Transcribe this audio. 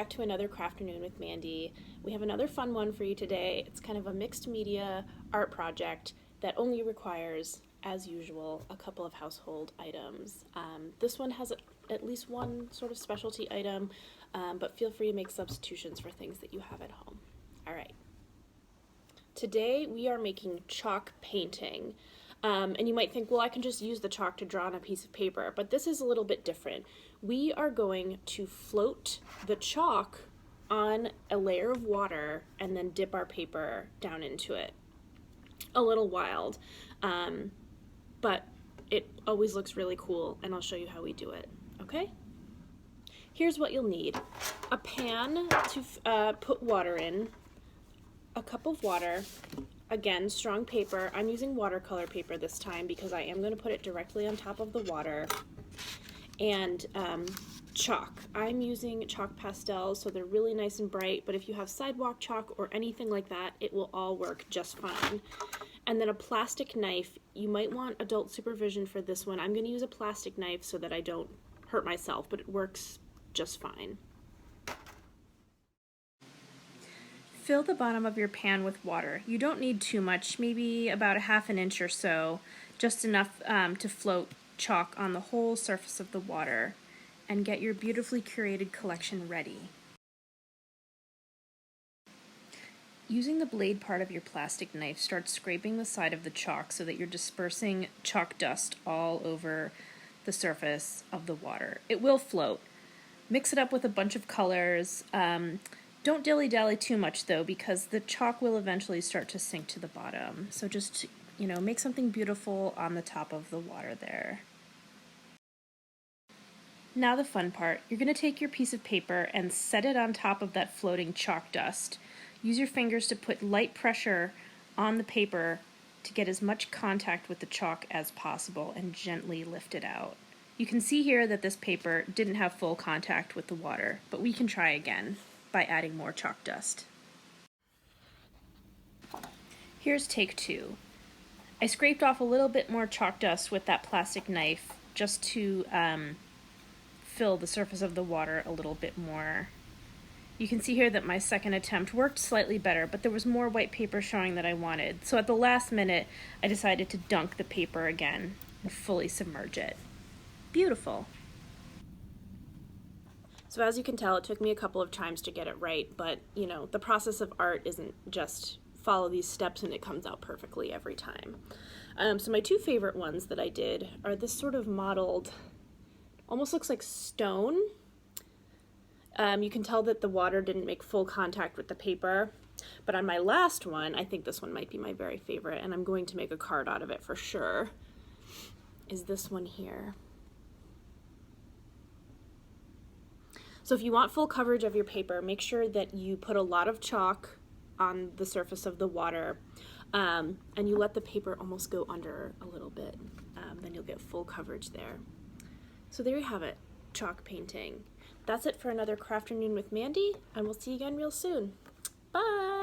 back to another Crafternoon with Mandy. We have another fun one for you today. It's kind of a mixed media art project that only requires, as usual, a couple of household items. This one has at least one sort of specialty item, but feel free to make substitutions for things that you have at home. All right. Today we are making chalk painting. And you might think, well, I can just use the chalk to draw on a piece of paper, but this is a little bit different. We are going to float the chalk on a layer of water and then dip our paper down into it. A little wild, but it always looks really cool, and I'll show you how we do it, okay? Here's what you'll need. A pan to put water in, a cup of water, again, strong paper. I'm using watercolor paper this time because I am going to put it directly on top of the water. And chalk. I'm using chalk pastels, so they're really nice and bright, but if you have sidewalk chalk or anything like that, it will all work just fine. And then a plastic knife. You might want adult supervision for this one. I'm going to use a plastic knife so that I don't hurt myself, but it works just fine. Fill the bottom of your pan with water. You don't need too much, maybe about a half an inch or so, just enough to float chalk on the whole surface of the water, and get your beautifully curated collection ready. Using the blade part of your plastic knife, start scraping the side of the chalk so that you're dispersing chalk dust all over the surface of the water. It will float. Mix it up with a bunch of colors. Don't dilly-dally too much though, because the chalk will eventually start to sink to the bottom. So just, make something beautiful on the top of the water there. Now the fun part. You're going to take your piece of paper and set it on top of that floating chalk dust. Use your fingers to put light pressure on the paper to get as much contact with the chalk as possible and gently lift it out. You can see here that this paper didn't have full contact with the water, but we can try again by adding more chalk dust. Here's take two. I scraped off a little bit more chalk dust with that plastic knife just to fill the surface of the water a little bit more. You can see here that my second attempt worked slightly better, but there was more white paper showing that I wanted. So at the last minute, I decided to dunk the paper again and fully submerge it. Beautiful. So as you can tell, it took me a couple of times to get it right, but the process of art isn't just follow these steps and it comes out perfectly every time. So my two favorite ones that I did are this sort of mottled, almost looks like stone. You can tell that the water didn't make full contact with the paper, but on my last one, I think this one might be my very favorite, and I'm going to make a card out of it for sure, is this one here. So if you want full coverage of your paper, make sure that you put a lot of chalk on the surface of the water, and you let the paper almost go under a little bit. Then you'll get full coverage there. So there you have it, chalk painting. That's it for another Crafternoon with Mandy, and we'll see you again real soon. Bye!